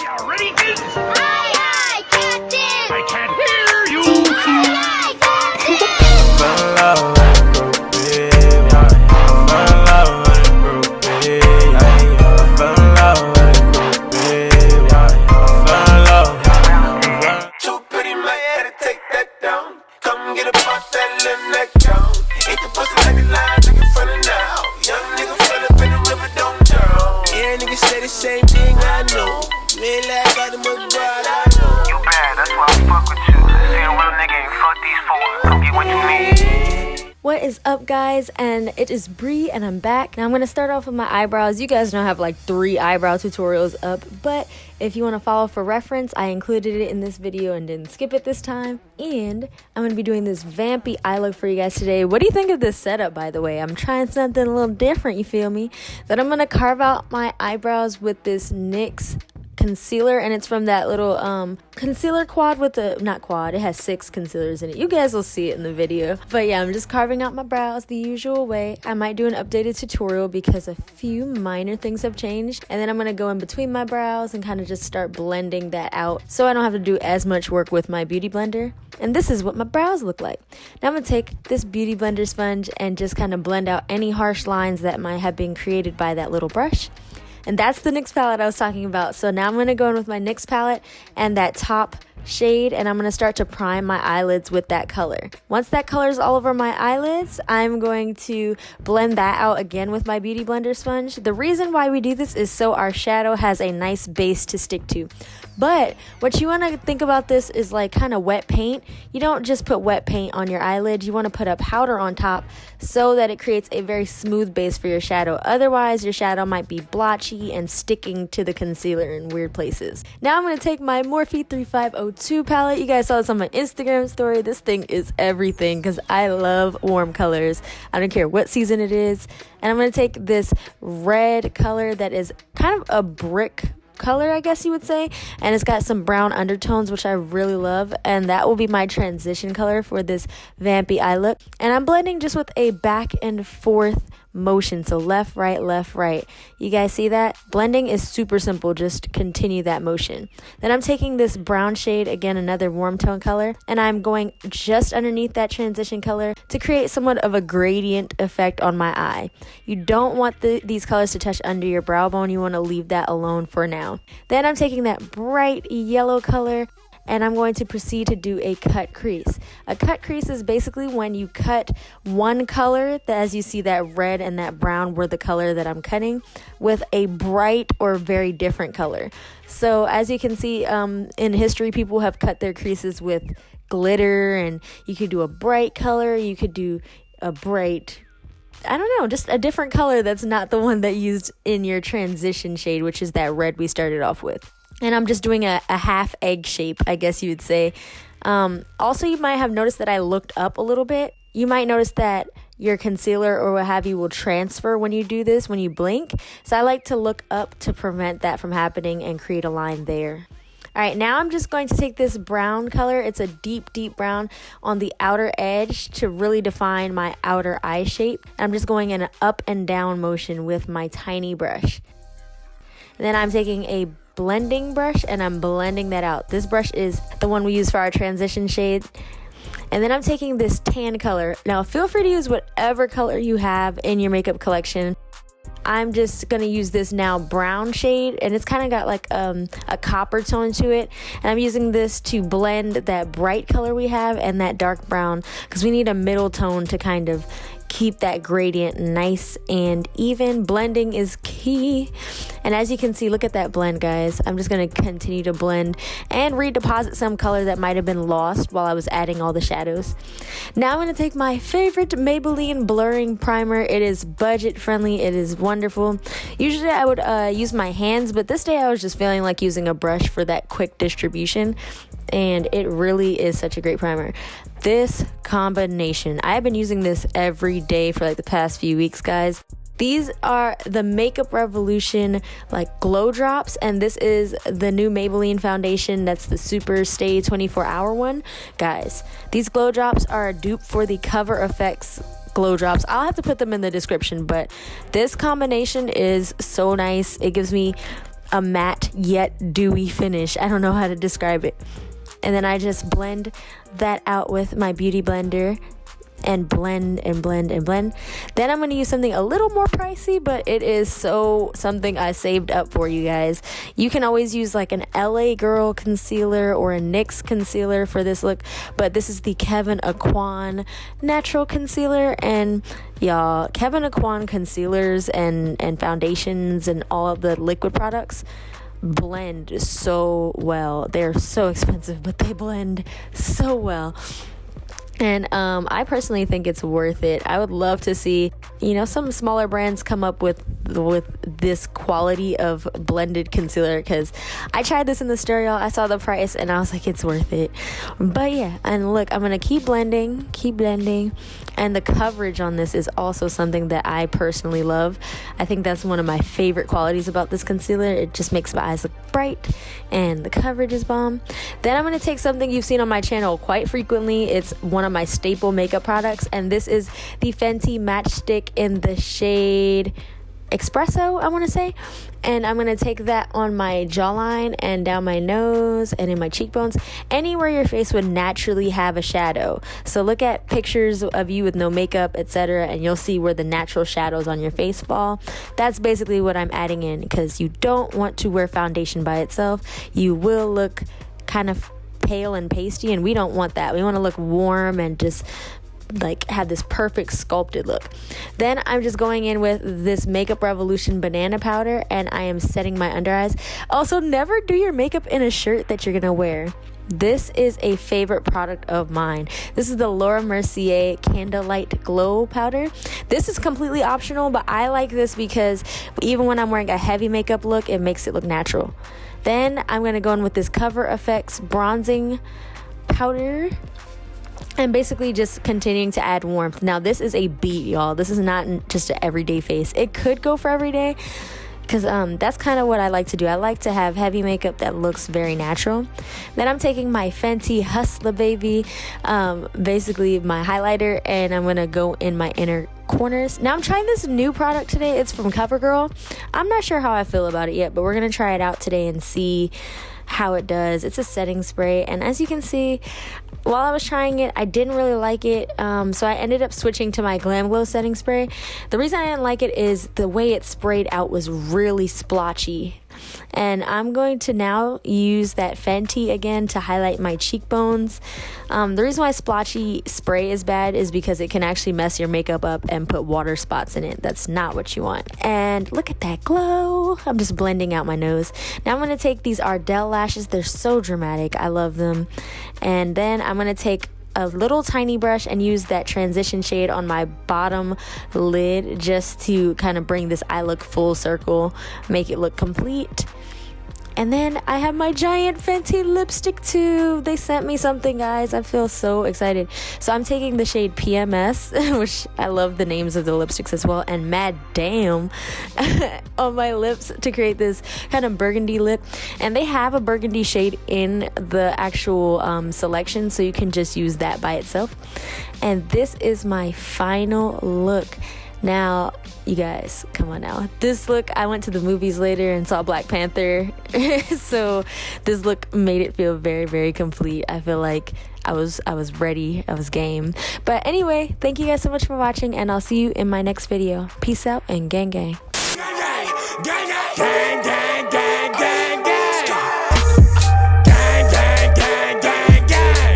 you ready, kids? Aye, Captain! I can't hear you! Aye, Captain! Fell in love with a groupie, yeah. Fell in love with a groupie, yeah. Fell in love with a groupie, yeah. Fell in love. Too pretty, might have to take that down. Come get about that little neck down. Eat the pussy like a lion, nigga feelin' now. Young nigga fell up in the river, don't drown. Yeah, niggas say the same thing, I know. Man, like got the most broad, I know. You bad, that's why I fuck with you. See a real nigga ain't fuck these fools. Come get what you need. What is up, guys? And it is Bree, and I'm back. Now I'm gonna start off with my eyebrows. You guys know I have like 3 eyebrow tutorials up, but if you want to follow for reference, I included it in this video and didn't skip it this time. And I'm gonna be doing this vampy eye look for you guys today. What do you think of this setup, by the way? I'm trying something a little different, you feel me? Then I'm gonna carve out my eyebrows with this NYX concealer, and it's from that little concealer quad with the, not quad, it has 6 concealers in it. You guys will see it in the video. But yeah, I'm just carving out my brows the usual way. I might do an updated tutorial because a few minor things have changed, and then I'm gonna go in between my brows and kind of just start blending that out so I don't have to do as much work with my beauty blender. And this is what my brows look like. Now I'm gonna take this beauty blender sponge and just kind of blend out any harsh lines that might have been created by that little brush. And that's the NYX palette I was talking about. So now I'm going to go in with my NYX palette and that top shade, and I'm going to start to prime my eyelids with that color. Once that color is all over my eyelids, I'm going to blend that out again with my beauty blender sponge. The reason why we do this is so our shadow has a nice base to stick to. But what you want to think about this is like kind of wet paint. You don't just put wet paint on your eyelid. You want to put a powder on top so that it creates a very smooth base for your shadow. Otherwise, your shadow might be blotchy and sticking to the concealer in weird places. Now I'm going to take my Morphe 3502 palette. You guys saw this on my Instagram story. This thing is everything because I love warm colors. I don't care what season it is. And I'm going to take this red color that is kind of a brick color, I guess you would say, and it's got some brown undertones, which I really love, and that will be my transition color for this vampy eye look. And I'm blending just with a back and forth motion, so left, right. You guys see that? Blending is super simple, just continue that motion. Then I'm taking this brown shade, again another warm tone color, and I'm going just underneath that transition color to create somewhat of a gradient effect on my eye. You don't want these colors to touch under your brow bone. You want to leave that alone for now. Then I'm taking that bright yellow color and I'm going to proceed to do a cut crease. A cut crease is basically when you cut one color, as you see that red and that brown were the color that I'm cutting, with a bright or very different color. So as you can see, in history, people have cut their creases with glitter, and you could do a bright color, you could do a bright, I don't know, just a different color that's not the one that used in your transition shade, which is that red we started off with. And I'm just doing a half egg shape, I guess you would say. Also, you might have noticed that I looked up a little bit. You might notice that your concealer or what have you will transfer when you do this, when you blink. So I like to look up to prevent that from happening and create a line there. All right, now I'm just going to take this brown color. It's a deep brown on the outer edge to really define my outer eye shape. I'm just going in an up and down motion with my tiny brush. And then I'm taking a blending brush and I'm blending that out. This brush is the one we use for our transition shade. And then I'm taking this tan color. Now feel free to use whatever color you have in your makeup collection. I'm just going to use this now brown shade, and it's kind of got like a copper tone to it. And I'm using this to blend that bright color we have and that dark brown, because we need a middle tone to kind of keep that gradient nice and even. Blending is key. And as you can see, look at that blend, guys. I'm just going to continue to blend and redeposit some color that might have been lost while I was adding all the shadows. Now I'm going to take my favorite Maybelline blurring primer. It is budget friendly. It is wonderful. Usually I would use my hands, but this day I was just feeling like using a brush for that quick distribution. And it really is such a great primer. This combination, I've been using this every day for like the past few weeks, guys. These are the Makeup Revolution like glow drops, and this is the new Maybelline foundation. That's the Superstay 24-hour one. Guys, these glow drops are a dupe for the Cover FX glow drops. I'll have to put them in the description, but this combination is so nice. It gives me a matte yet dewy finish. I don't know how to describe it. And then I just blend that out with my beauty blender and blend and blend and blend. Then I'm going to use something a little more pricey, but it is so something I saved up for, you guys. You can always use like an LA Girl concealer or a NYX concealer for this look, but this is the Kevyn Aucoin natural concealer. And y'all, Kevyn Aucoin concealers and foundations and all of the liquid products blend so well. They're so expensive, but they blend so well. And I personally think it's worth it. I would love to see, you know, some smaller brands come up with this quality of blended concealer, because I tried this in the store, y'all. I saw the price and I was like, it's worth it. But yeah, and look, I'm gonna keep blending, and the coverage on this is also something that I personally love. I think that's one of my favorite qualities about this concealer. It just makes my eyes look bright, and the coverage is bomb. Then I'm gonna take something you've seen on my channel quite frequently. It's one of my staple makeup products, and this is the Fenty Matchstick in the shade Expresso, I want to say. And I'm going to take that on my jawline and down my nose and in my cheekbones, anywhere your face would naturally have a shadow. So look at pictures of you with no makeup, etc., and you'll see where the natural shadows on your face fall. That's basically what I'm adding in, because you don't want to wear foundation by itself. You will look kind of pale and pasty, and we don't want that. We want to look warm and just like have this perfect sculpted look. Then I'm just going in with this Makeup Revolution banana powder, and I am setting my under eyes. Also, never do your makeup in a shirt that you're gonna wear. This is a favorite product of mine. This is the Laura Mercier Candlelight Glow Powder. This is completely optional, but I like this because even when I'm wearing a heavy makeup look, it makes it look natural. Then I'm going to go in with this Cover FX bronzing powder, and basically just continuing to add warmth. Now this is a beat, y'all. This is not just an everyday face. It could go for everyday, because that's kind of what I like to do. I like to have heavy makeup that looks very natural. Then I'm taking my Fenty Hustla Baby, basically my highlighter, and I'm gonna go in my inner corners. Now I'm trying this new product today. It's from CoverGirl. I'm not sure how I feel about it yet, but we're gonna try it out today and see how it does. It's a setting spray, and as you can see, while I was trying it, I didn't really like it, so I ended up switching to my Glamglow setting spray. The reason I didn't like it is the way it sprayed out was really splotchy, and I'm going to now use that Fenty again to highlight my cheekbones. The reason why splotchy spray is bad is because it can actually mess your makeup up and put water spots in it. That's not what you want. And look at that glow. I'm just blending out my nose. Now I'm going to take these Ardell lashes. They're so dramatic. I love them. And then I'm going to take a little tiny brush and use that transition shade on my bottom lid just to kind of bring this eye look full circle, make it look complete. And then I have my giant Fenty lipstick tube. They sent me something, guys. I feel so excited. So I'm taking the shade PMS, which I love the names of the lipsticks as well, and Mad Damn on my lips to create this kind of burgundy lip. And they have a burgundy shade in the actual selection, so you can just use that by itself. And this is my final look. Now, you guys, come on now. This look, I went to the movies later and saw Black Panther. So this look made it feel very, very complete. I feel like I was ready. I was game. But anyway, thank you guys so much for watching, and I'll see you in my next video. Peace out and gang gang. Gang, gang, gang, gang, gang, gang. Gang, gang, gang, gang, gang.